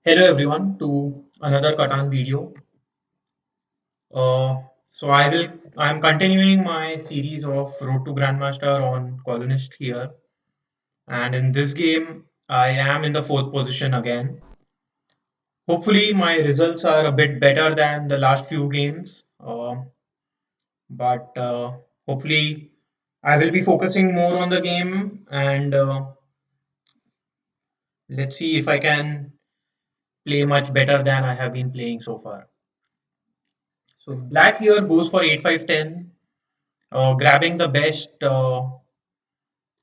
Hello everyone to another Catan video. I'm continuing my series of Road to Grandmaster on Colonist here, and in this game I am in the fourth position again. Hopefully my results are a bit better than the last few games, but hopefully I will be focusing more on the game and let's see if I can play much better than I have been playing so far. So black here goes for 8-5-10. Grabbing the best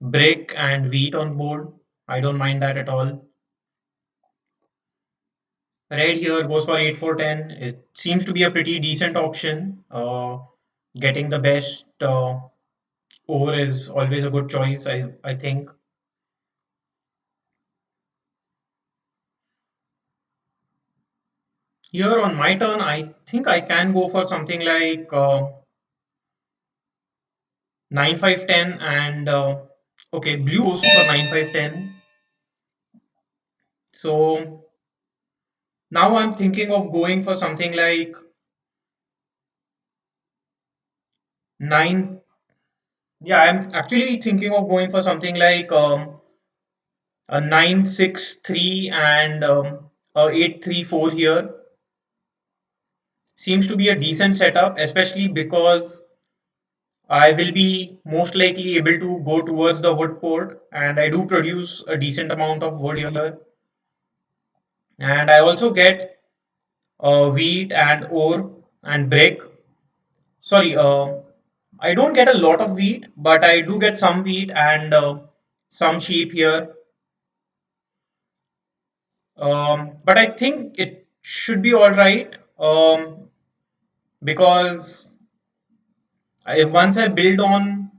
brick and wheat on board. I don't mind that at all. Red here goes for 8-4-10. It seems to be a pretty decent option. Getting the best over is always a good choice, I think. Here on my turn, I think I can go for something like 9-5-10 and okay, blue goes for 9-5-10. So now I'm thinking of going for something like 9. Yeah, I'm actually thinking of going for something like a 9-6-3 and a 8-3-4 here. Seems to be a decent setup, especially because I will be most likely able to go towards the wood port, and I do produce a decent amount of wood here. And I also get wheat and ore and brick. Sorry, I don't get a lot of wheat, but I do get some wheat and some sheep here. But I think it should be all right because once I build on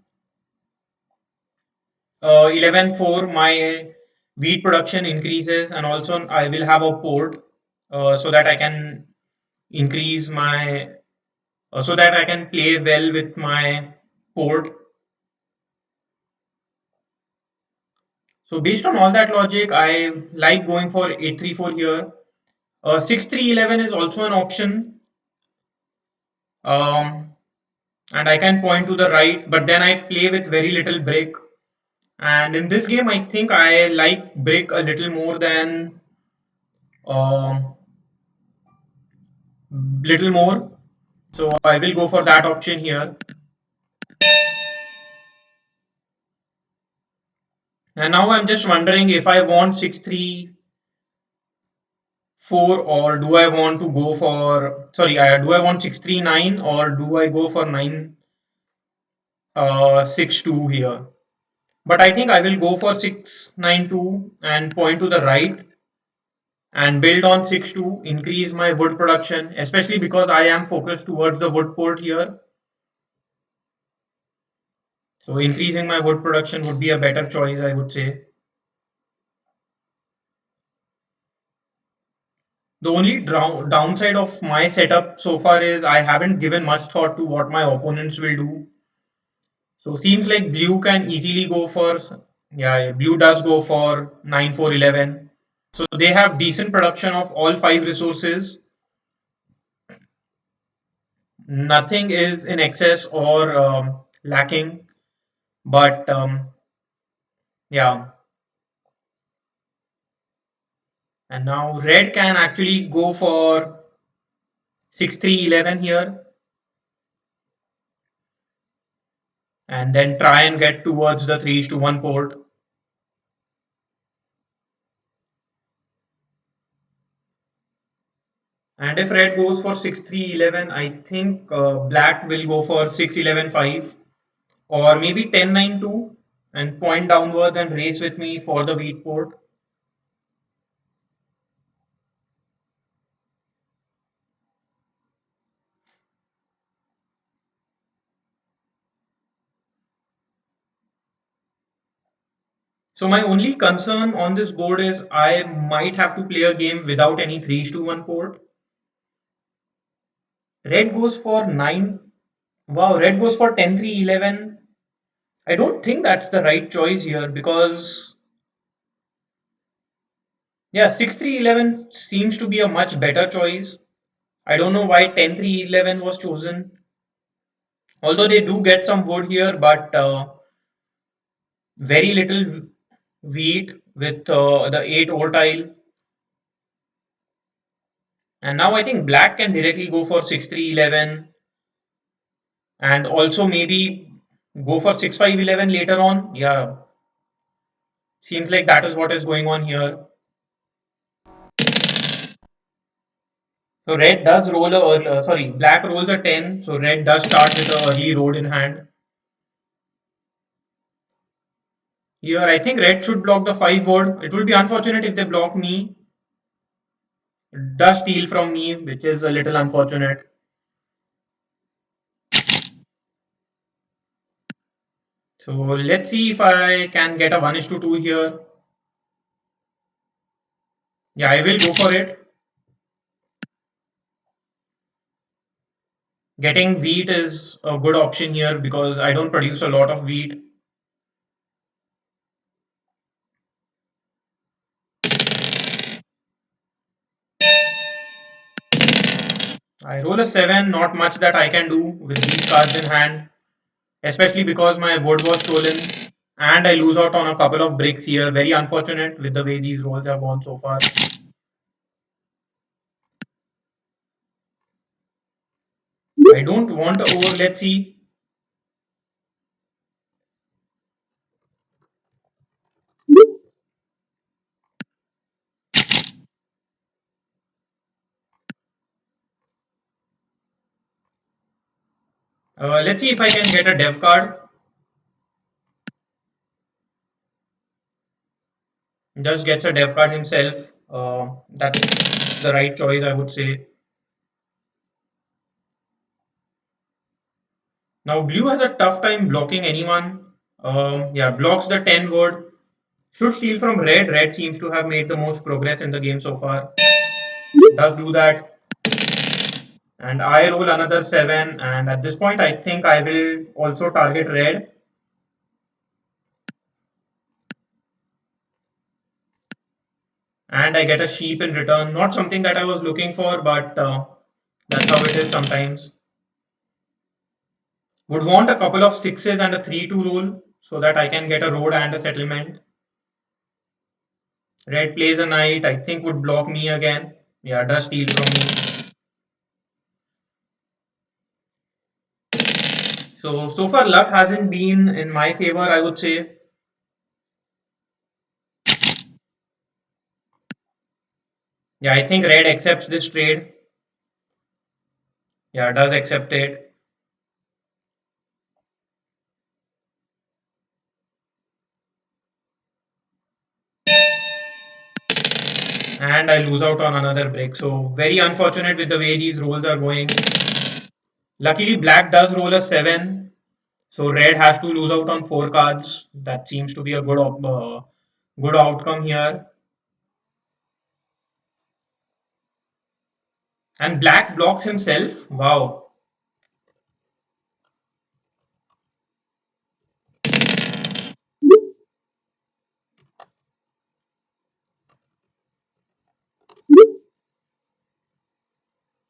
11.4, my wheat production increases, and also I will have a port so that I can increase my so that I can play well with my port. So based on all that logic, I like going for 8-3-4 here. 6-3-11 is also an option. Um, and I can point to the right, but then I play with very little brick. And in this game, I think I like brick a little more than um, little more. So I will go for that option here. And now I'm just wondering if I want 6-3-4 or do I want to go for sorry, do I want 6-3-9 or do I go for 9-6-2 here? But I think I will go for 6-9-2 and point to the right and build on 6-2, increase my wood production, especially because I am focused towards the wood port here. So increasing my wood production would be a better choice, I would say. The only downside of my setup so far is I haven't given much thought to what my opponents will do. So seems like blue can easily go for, yeah, blue does go for 9-4-11. So they have decent production of all five resources. Nothing is in excess or lacking, but yeah. And now red can actually go for 6-3-11 here and then try and get towards the 3-1 port. And if red goes for 6-3-11, I think black will go for 6-11-5 or maybe 10-9-2 and point downwards and race with me for the wheat port. So my only concern on this board is I might have to play a game without any 3-1 port. Red goes for 9. Wow, red goes for 10-3-11. I don't think that's the right choice here because Yeah, 6-3-11 seems to be a much better choice. I don't know why 10-3-11 was chosen. Although they do get some wood here, but very little wheat with the 8 ore tile. And now I think black can directly go for 6-3-11 and also maybe go for 6-5-11 later on. Yeah, seems like that is what is going on here. So red does roll sorry, black rolls a 10. So red does start with a early road in hand. Here I think red should block the 5 word. It will be unfortunate if they block me. It does steal from me, which is a little unfortunate. So let's see if I can get a 1:2 here. Yeah, I will go for it. Getting wheat is a good option here because I don't produce a lot of wheat. I roll a 7, not much that I can do with these cards in hand, especially because my wood was stolen and I lose out on a couple of bricks here. Very unfortunate with the way these rolls have gone so far. I don't want a over. Let's see. Let's see if I can get a dev card. Just gets a dev card himself. That's the right choice, I would say. Now, blue has a tough time blocking anyone. Yeah, blocks the 10 word. Should steal from red. Red seems to have made the most progress in the game so far. Does do that. And I roll another 7. And at this point, I think I will also target red. And I get a sheep in return. Not something that I was looking for, but that's how it is sometimes. Would want a couple of 6s and a 3 to roll so that I can get a road and a settlement. Red plays a knight. I think would block me again. Yeah, does steal from me. So far luck hasn't been in my favor, I would say. Yeah, I think red accepts this trade. Yeah, does accept it. And I lose out on another brick. So very unfortunate with the way these rolls are going. Luckily, black does roll a 7. So red has to lose out on 4 cards. That seems to be a good outcome here. And black blocks himself. Wow.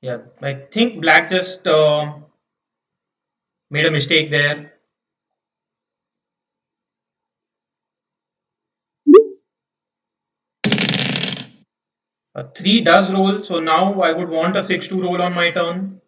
Yeah, I think black just made a mistake there. A 3 does roll, so now I would want a 6 to roll on my turn.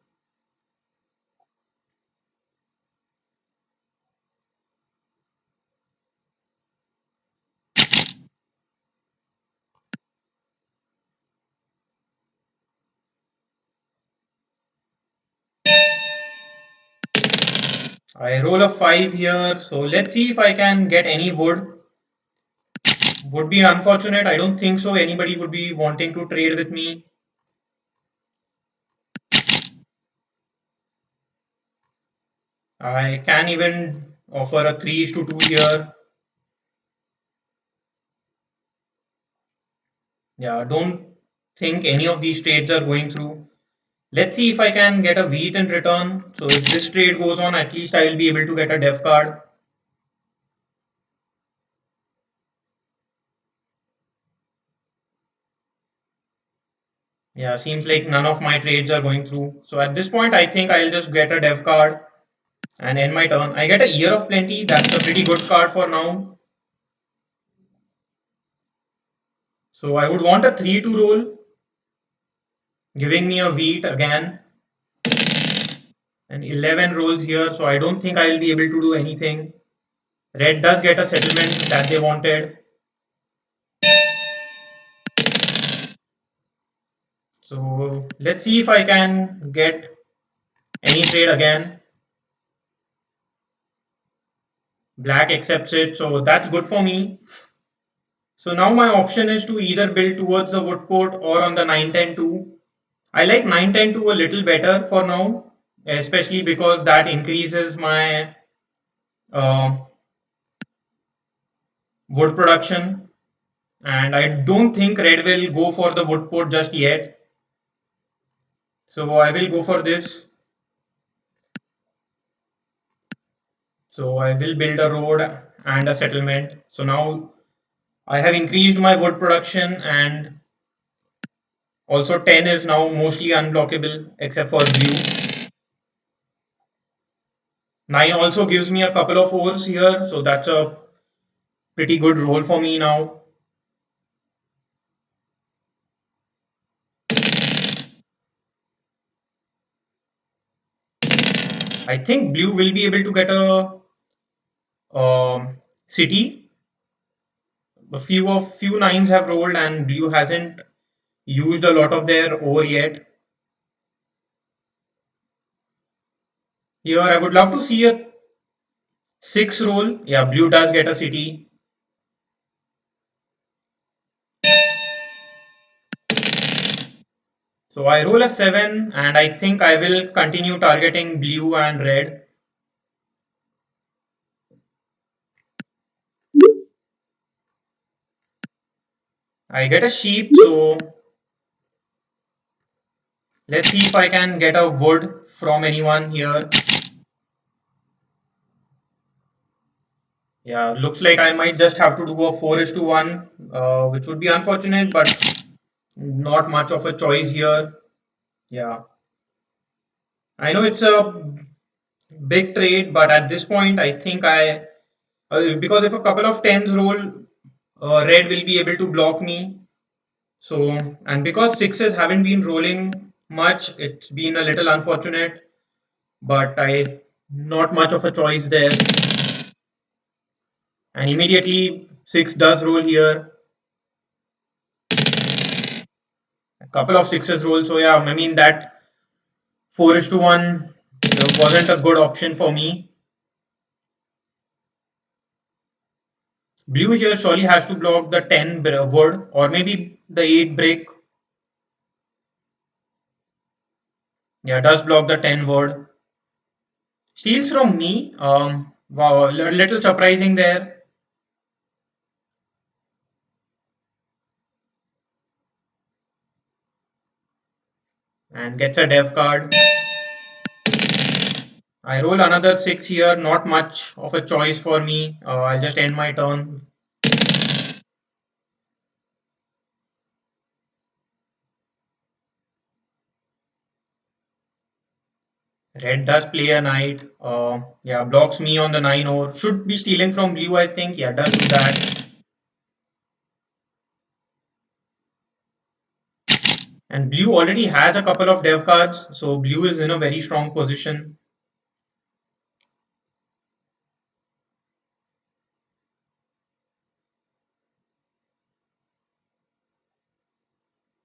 I roll a 5 here, so let's see if I can get any wood. Would be unfortunate. I don't think so. Anybody would be wanting to trade with me. I can even offer a 3:2 here. Yeah, don't think any of these trades are going through. Let's see if I can get a wheat in return. So if this trade goes on, at least I will be able to get a dev card. Yeah, seems like none of my trades are going through. So at this point, I think I'll just get a dev card and end my turn. I get a Year of Plenty. That's a pretty good card for now. So I would want a 3-2 roll, giving me a wheat again, and 11 rolls here. So I don't think I'll be able to do anything. Red does get a settlement that they wanted. So let's see if I can get any trade again. Black accepts it, so that's good for me. So now my option is to either build towards the wood port or on the 9-10-2. I like 9-10-2 a little better for now, especially because that increases my uh, wood production. And I don't think red will go for the wood port just yet. So I will go for this. So I will build a road and a settlement. So now I have increased my wood production, and also 10 is now mostly unblockable except for blue. 9 also gives me a couple of ores here, so that's a pretty good roll for me now. I think blue will be able to get a city. A few nines have rolled, and blue hasn't used a lot of their ore yet. Here, I would love to see a 6 roll. Yeah, blue does get a city. So I roll a 7, and I think I will continue targeting blue and red. I get a sheep, so let's see if I can get a wood from anyone here. Yeah, looks like I might just have to do a 4:1, which would be unfortunate, but not much of a choice here. Yeah, I know it's a big trade, but at this point, I think because if a couple of tens roll, red will be able to block me. So, and because sixes haven't been rolling much, it's been a little unfortunate, but not much of a choice there. And immediately, six does roll here. A couple of sixes roll. So, yeah, I mean, that 4:1 wasn't a good option for me. Blue here surely has to block the 10 wood or maybe the 8 brick. Yeah, does block the 10 word. Steals from me. Wow, a little surprising there. And gets a dev card. I roll another 6 here. Not much of a choice for me. I'll just end my turn. Red does play a knight. Yeah, blocks me on the 9 or should be stealing from blue, I think. Yeah, does do that. And blue already has a couple of dev cards, so blue is in a very strong position.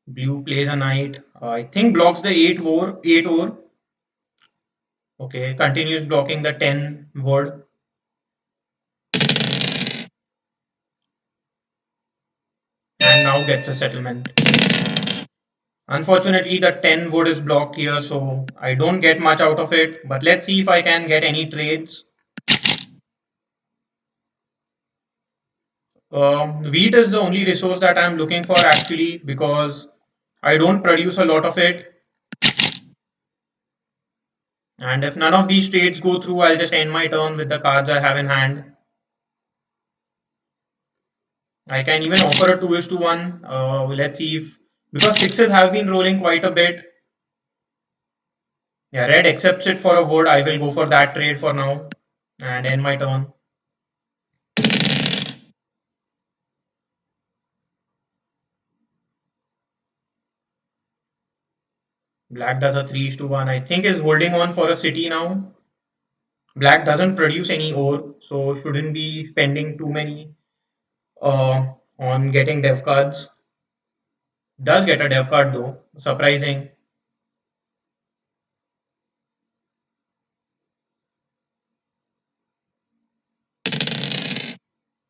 Blue plays a knight. I think blocks the 8 war, 8 or. Okay, continues blocking the 10 word. And now gets a settlement. Unfortunately, the 10 wood is blocked here, so I don't get much out of it. But let's see if I can get any trades. Wheat is the only resource that I'm looking for actually because I don't produce a lot of it. And if none of these trades go through, I'll just end my turn with the cards I have in hand. I can even offer a 2:1. Let's see if Because sixes have been rolling quite a bit. Yeah, red accepts it for a wood. I will go for that trade for now and end my turn. Black does a 3:1. I think is holding on for a city now. Black doesn't produce any ore, so shouldn't be spending too many on getting dev cards. Does get a dev card though, surprising.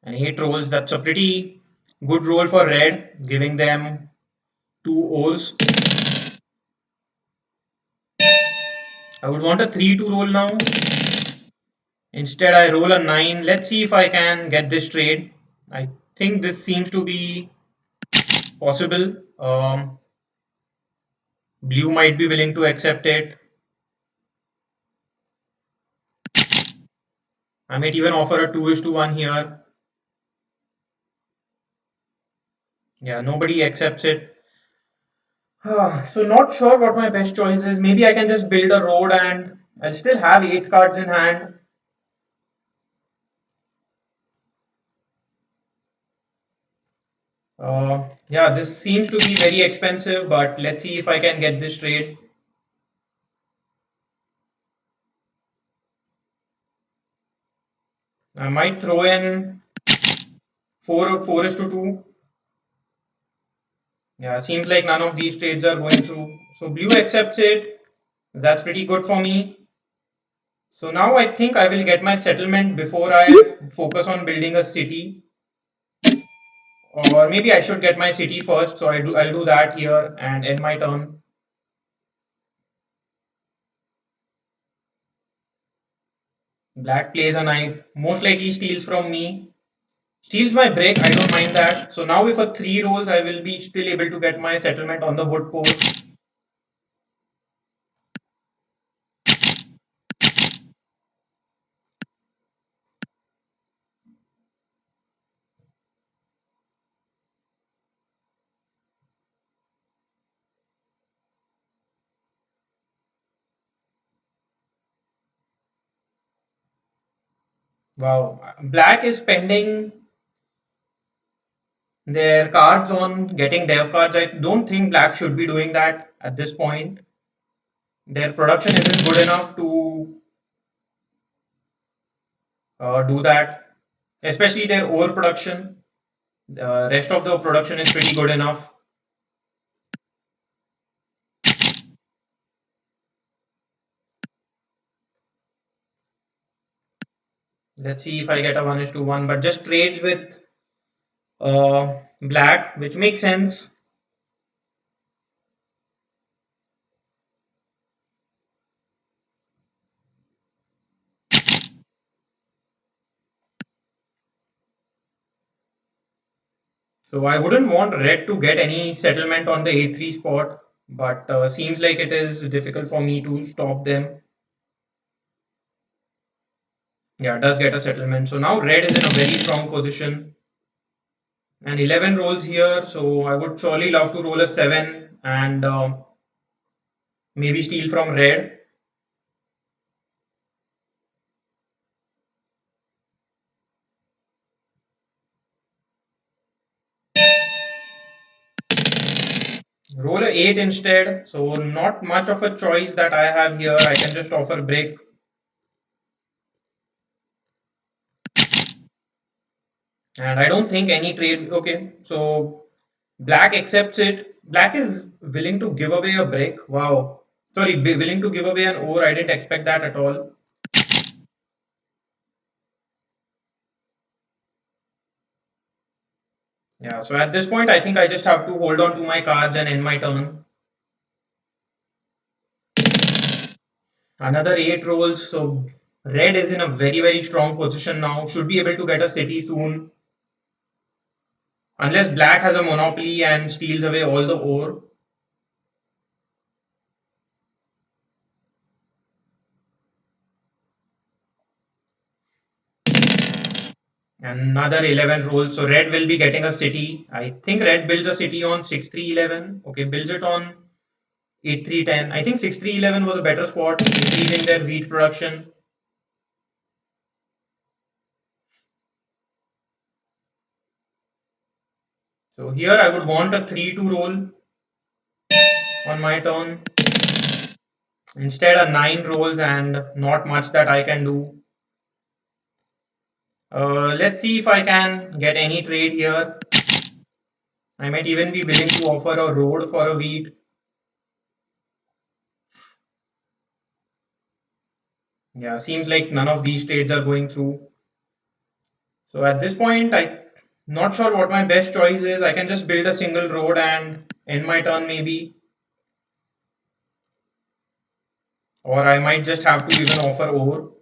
And 8 rolls, that's a pretty good roll for red, giving them 2 O's. I would want a 3-2 roll now. Instead, I roll a 9. Let's see if I can get this trade. I think this seems to be possible. Blue might be willing to accept it. I might even offer a 2:1 here. Yeah, nobody accepts it. So not sure what my best choice is. Maybe I can just build a road and I'll still have 8 cards in hand. Yeah, this seems to be very expensive, but let's see if I can get this trade. I might throw in 4:2. Yeah, seems like none of these trades are going through. So blue accepts it. That's pretty good for me. So now I think I will get my settlement before I focus on building a city. Or maybe I should get my city first. So I'll do that here and end my turn. Black plays a knight. Most likely steals from me. Steals my brick. I don't mind that. So now with a 3 rolls, I will be still able to get my settlement on the wood port. Wow. Black is spending their cards on getting dev cards. I don't think Black should be doing that at this point. Their production isn't good enough to do that, especially their overproduction. The rest of the production is pretty good enough. Let's see if I get a 1:1, but just trades with Black, which makes sense. So I wouldn't want Red to get any settlement on the A3 spot, but seems like it is difficult for me to stop them. Yeah, does get a settlement. So now Red is in a very strong position. And 11 rolls here, so I would surely love to roll a 7 and maybe steal from Red. Roll a 8 instead, so not much of a choice that I have here. I can just offer break. And I don't think any trade. Okay, so Black accepts it. Black is willing to give away a brick. Wow. Sorry, willing to give away an ore. I didn't expect that at all. Yeah, so at this point, I think I just have to hold on to my cards and end my turn. Another 8 rolls. So red is in a very strong position now. Should be able to get a city soon. Unless black has a monopoly and steals away all the ore. Another 11 rolls. So red will be getting a city. I think red builds a city on 6-3-11. Okay, builds it on 8-3-10. I think 6-3-11 was a better spot, increasing their wheat production. So here I would want a 3-2 roll on my turn. Instead, a 9 rolls and not much that I can do. Let's see if I can get any trade here. I might even be willing to offer a road for a wheat. Yeah, seems like none of these trades are going through. So at this point, I'm not sure what my best choice is. I can just build a single road and end my turn maybe. Or I might just have to even offer ore.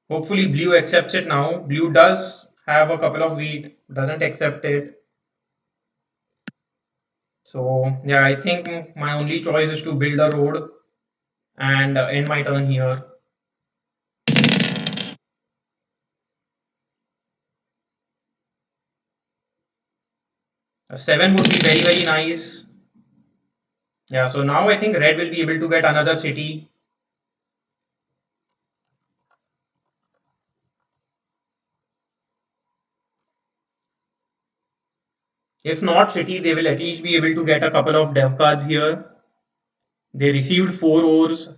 Hopefully blue accepts it now. Blue does have a couple of wheat, doesn't accept it. So yeah, I think my only choice is to build a road and end my turn here. A 7 would be very, very nice. Yeah, so now I think red will be able to get another city. If not city, they will at least be able to get a couple of dev cards here. They received 4 ores.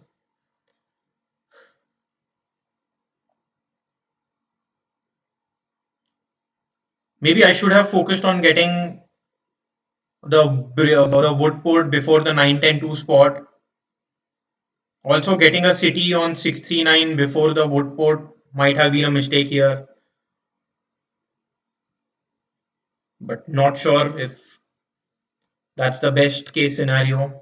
Maybe I should have focused on getting the wood port before the 9-10-2 spot. Also getting a city on 6-3-9 before the wood port might have been a mistake here. But not sure if that's the best case scenario.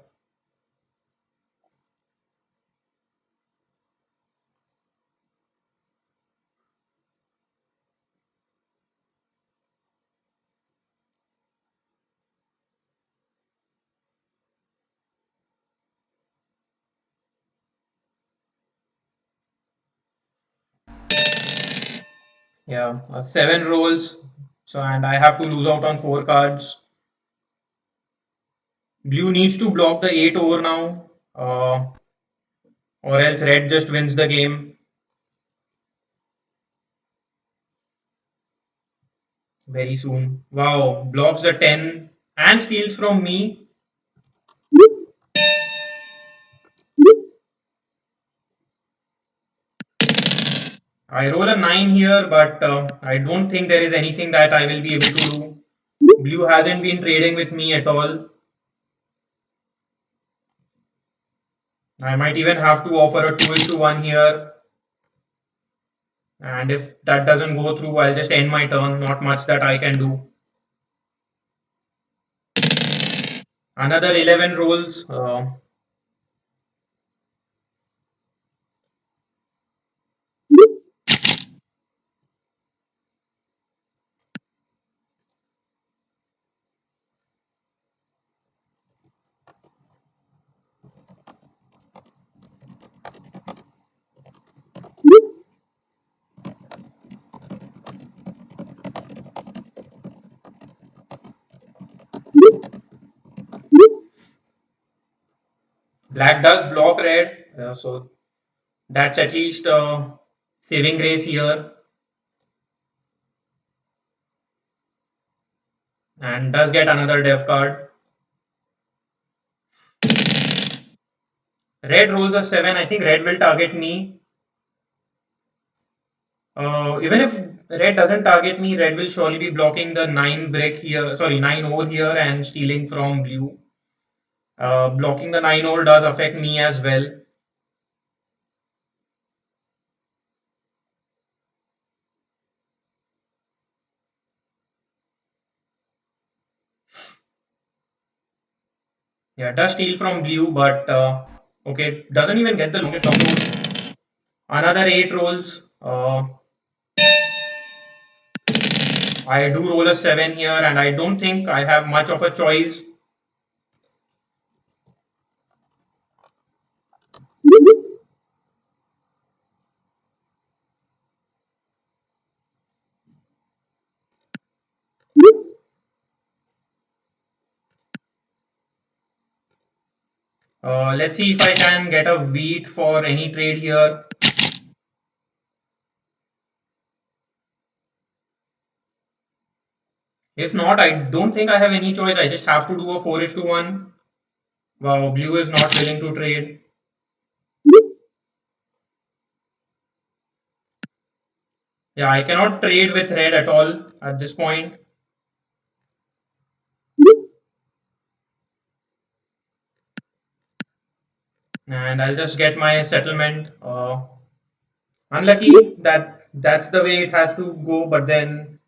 Yeah, 7 rolls. So and I have to lose out on 4 cards. Blue needs to block the 8 over now, or else red just wins the game very soon. Wow, blocks the 10 and steals from me. I roll a 9 here, but I don't think there is anything that I will be able to do. Blue hasn't been trading with me at all. I might even have to offer a 2:1 here. And if that doesn't go through, I'll just end my turn. Not much that I can do. Another 11 rolls. Black does block red. So that's at least saving grace here. And does get another dev card. Red rolls a 7. I think red will target me. Even if red doesn't target me, red will surely be blocking the 9 brick here. Sorry, 9 ore here and stealing from blue. Blocking the 9 ore does affect me as well. Yeah, does steal from blue, but okay, doesn't even get the longest upload. Another 8 rolls. I do roll a 7 here, and I don't think I have much of a choice. Let's see if I can get a wheat for any trade here. If not, I don't think I have any choice. I just have to do a 4 is to 1. Wow, blue is not willing to trade. Yeah, I cannot trade with red at all at this point. And I'll just get my settlement. Unlucky that that's the way it has to go, but then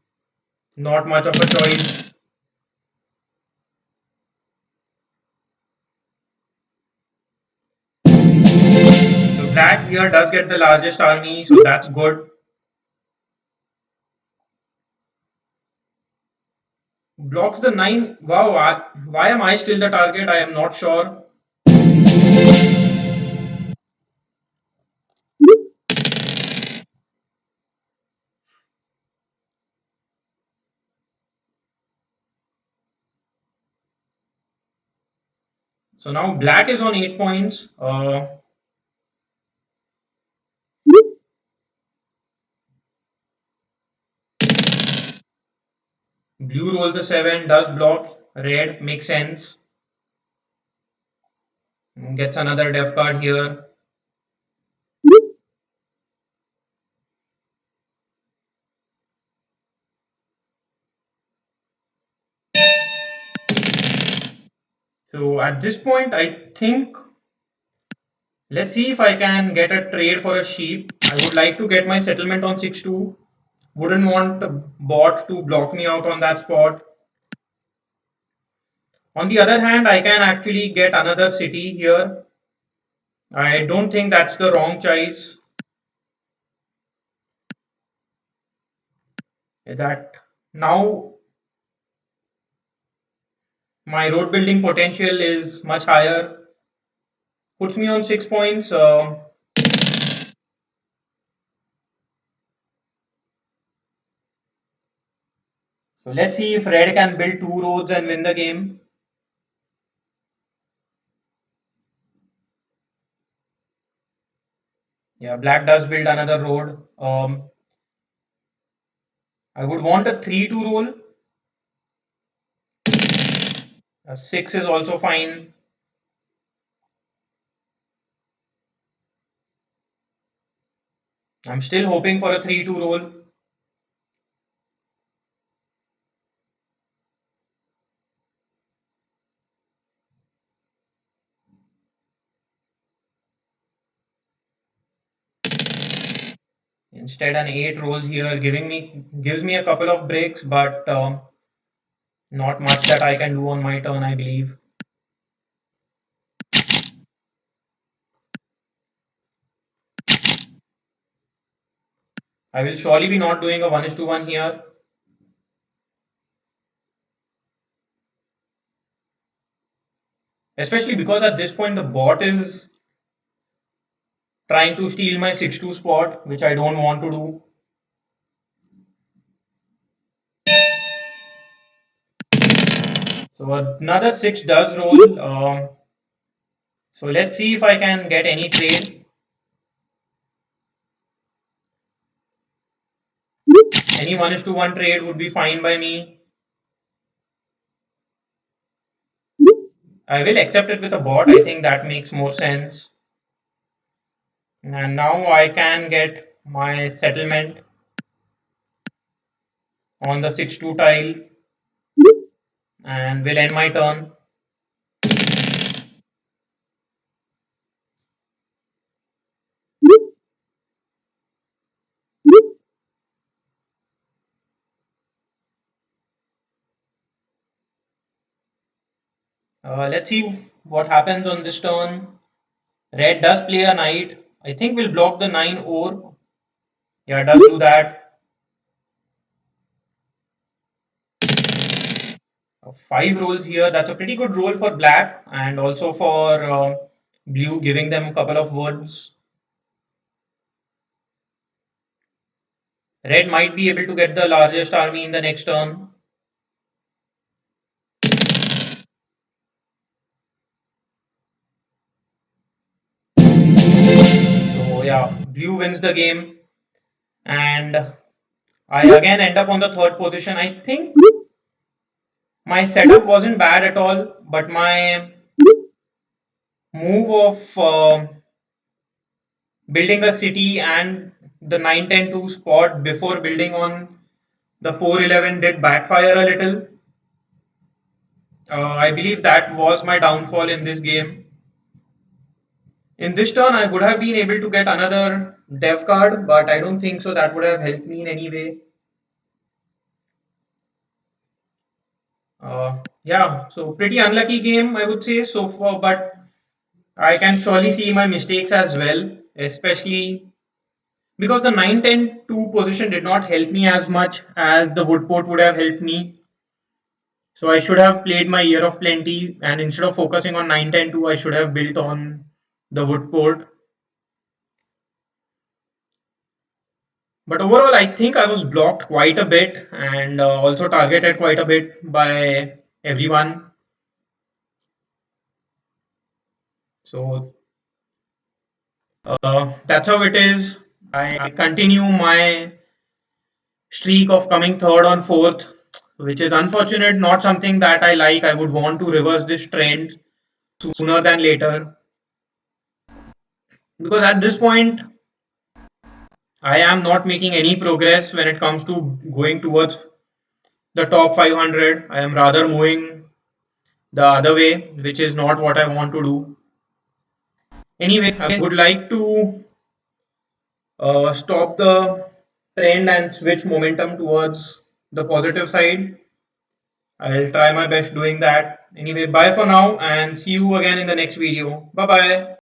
not much of a choice. So black here does get the largest army, so that's good. Blocks the 9. Wow, why am I still the target? I am not sure. So now black is on 8 points. Blue rolls a 7, does block. Red makes sense. Gets another def card here. So at this point, I think let's see if I can get a trade for a sheep. I would like to get my settlement on 6-2. Wouldn't want a bot to block me out on that spot. On the other hand, I can actually get another city here. I don't think that's the wrong choice. That now my road building potential is much higher. Puts me on 6 points. So let's see if red can build 2 roads and win the game. Yeah, black does build another road. I would want a 3-2 roll. A 6 is also fine. I'm still hoping for a 3-2 roll. Instead, an 8 rolls here, gives me a couple of breaks, but not much that I can do on my turn, I believe. I will surely be not doing a 1 is to 1 here. Especially because at this point the bot is trying to steal my 6-2 spot, which I don't want to do. So another 6 does roll. So let's see if I can get any trade. Any 1 is to 1 trade would be fine by me. I will accept it with a bot. I think that makes more sense. And now I can get my settlement on the 6-2 tile and will end my turn. Let's see what happens on this turn. Red does play a knight. I think we'll block the 9 ore. Yeah, it does do that. 5 rolls here. That's a pretty good roll for black and also for blue, giving them a couple of woods. Red might be able to get the largest army in the next turn. blue wins the game, and I again end up on the third position. I think my setup wasn't bad at all, but my move of building a city and the 9-10-2 spot before building on the 4-11 did backfire a little. I believe that was my downfall in this game. In this turn, I would have been able to get another dev card, but I don't think so. That would have helped me in any way. Yeah, so pretty unlucky game, I would say so far, but I can surely see my mistakes as well, especially because the 9-10-2 position did not help me as much as the wood port would have helped me. So I should have played my Year of Plenty, and instead of focusing on 9-10-2, I should have built on the wood port. But overall, I think I was blocked quite a bit and also targeted quite a bit by everyone. So that's how it is. I continue my streak of coming third on fourth, which is unfortunate, not something that I like. I would want to reverse this trend sooner than later because at this point, I am not making any progress when it comes to going towards the top 500. I am rather moving the other way, which is not what I want to do. Anyway, I would like to stop the trend and switch momentum towards the positive side. I'll try my best doing that. Anyway, bye for now and see you again in the next video. Bye bye.